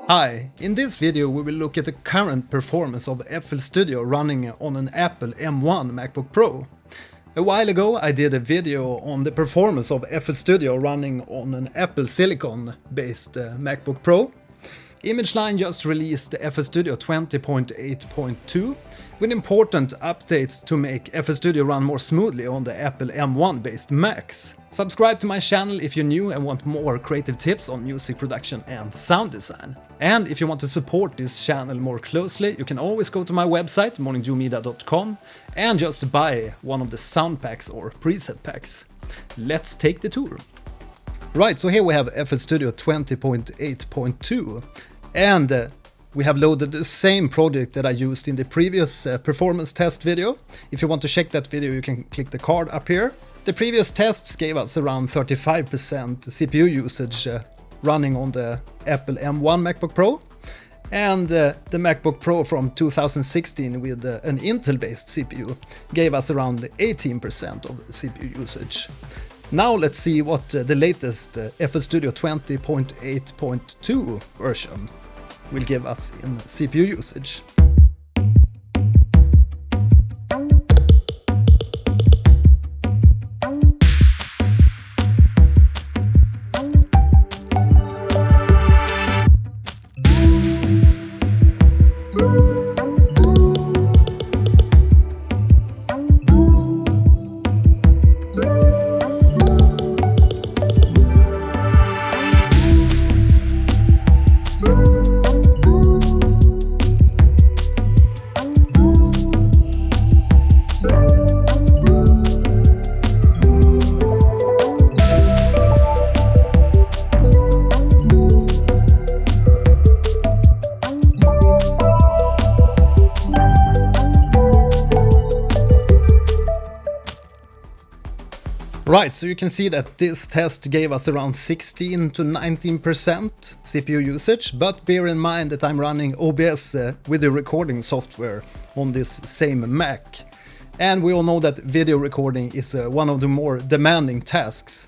Hi, in this video we will look at the current performance of FL Studio running on an Apple M1 MacBook Pro. A while ago I did a video on the performance of FL Studio running on an Apple Silicon based MacBook Pro. ImageLine just released the FL Studio 20.8.2 with important updates to make FL Studio run more smoothly on the Apple M1 based Macs. Subscribe to my channel if you're new and want more creative tips on music production and sound design. And if you want to support this channel more closely, you can always go to my website morningdewmedia.com and just buy one of the sound packs or preset packs. Let's take the tour. Right, so here we have FL Studio 20.8.2 and we have loaded the same project that I used in the previous performance test video. If you want to check that video, you can click the card up here. The previous tests gave us around 35% CPU usage running on the Apple M1 MacBook Pro, and the MacBook Pro from 2016 with an Intel-based CPU gave us around 18% of CPU usage. Now let's see what the latest FL Studio 20.8.2 version will give us in CPU usage. Right, so you can see that this test gave us around 16 to 19% CPU usage, but bear in mind that I'm running OBS with the recording software on this same Mac. And we all know that video recording is one of the more demanding tasks.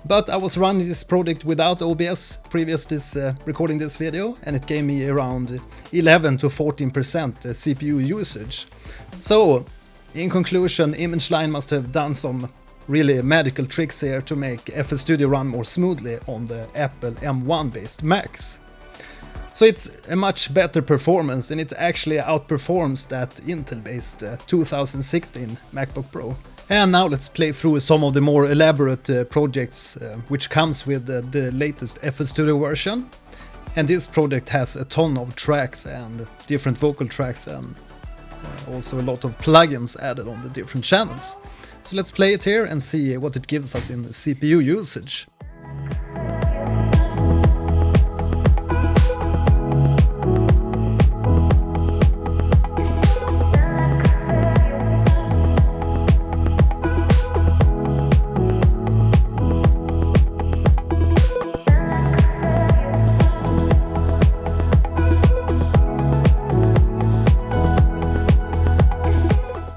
But I was running this project without OBS previous to recording this video, and it gave me around 11 to 14% CPU usage. So, in conclusion, ImageLine must have done some really magical tricks here to make FL Studio run more smoothly on the Apple M1 based Macs. So it's a much better performance, and it actually outperforms that Intel based 2016 MacBook Pro. And now let's play through some of the more elaborate projects which comes with the latest FL Studio version. And this project has a ton of tracks and different vocal tracks and also a lot of plugins added on the different channels. So let's play it here and see what it gives us in CPU usage.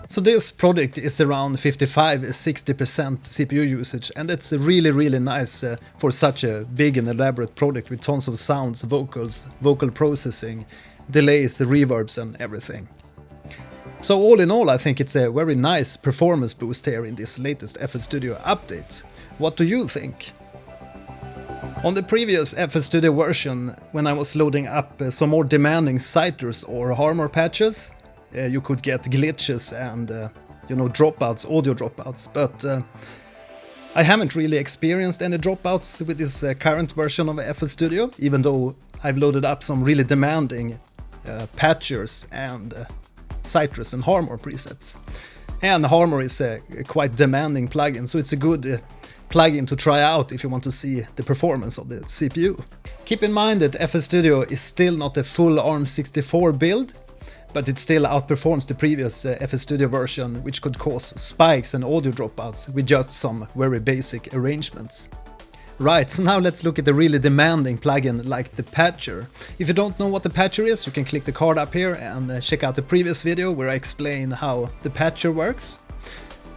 So this project is around 55–60% CPU usage, and it's really nice for such a big and elaborate project with tons of sounds, vocals, vocal processing, delays, reverbs and everything. So all in all, I think it's a very nice performance boost here in this latest FL Studio update. What do you think? On the previous FL Studio version, when I was loading up some more demanding citers or Harmor patches, you could get glitches and dropouts, audio dropouts, but I haven't really experienced any dropouts with this current version of FL Studio, even though I've loaded up some really demanding patchers and Citrus and Harmor presets. And Harmor is a quite demanding plugin, so it's a good plugin to try out if you want to see the performance of the CPU. Keep in mind that FL Studio is still not a full ARM64 build, but it still outperforms the previous FL Studio version, which could cause spikes and audio dropouts with just some very basic arrangements. Right, so now let's look at the really demanding plugin like the Patcher. If you don't know what the Patcher is, you can click the card up here and check out the previous video where I explain how the Patcher works.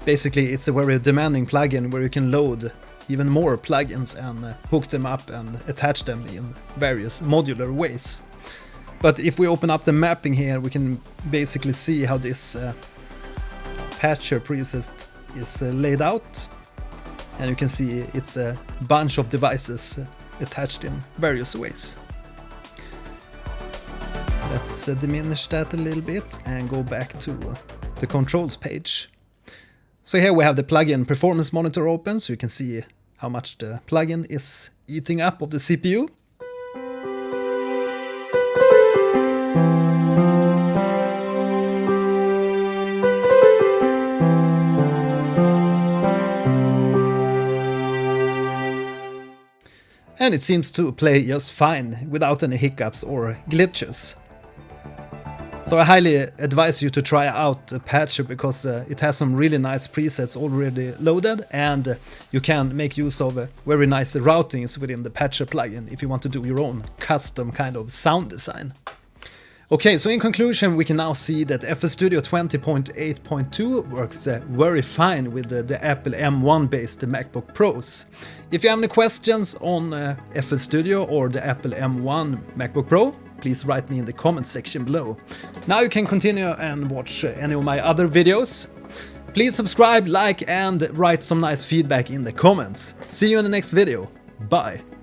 Basically, it's a very demanding plugin where you can load even more plugins and hook them up and attach them in various modular ways. But if we open up the mapping here, we can basically see how this patcher preset is laid out. And you can see it's a bunch of devices attached in various ways. Let's diminish that a little bit and go back to the controls page. So here we have the plugin performance monitor open, so you can see how much the plugin is eating up of the CPU. And it seems to play just fine without any hiccups or glitches. So I highly advise you to try out Patcher because it has some really nice presets already loaded, and you can make use of very nice routings within the Patcher plugin if you want to do your own custom kind of sound design. Okay, so in conclusion, we can now see that FL Studio 20.8.2 works very fine with the Apple M1 based MacBook Pros. If you have any questions on FL Studio or the Apple M1 MacBook Pro, please write me in the comment section below. Now you can continue and watch any of my other videos. Please subscribe, like, and write some nice feedback in the comments. See you in the next video. Bye!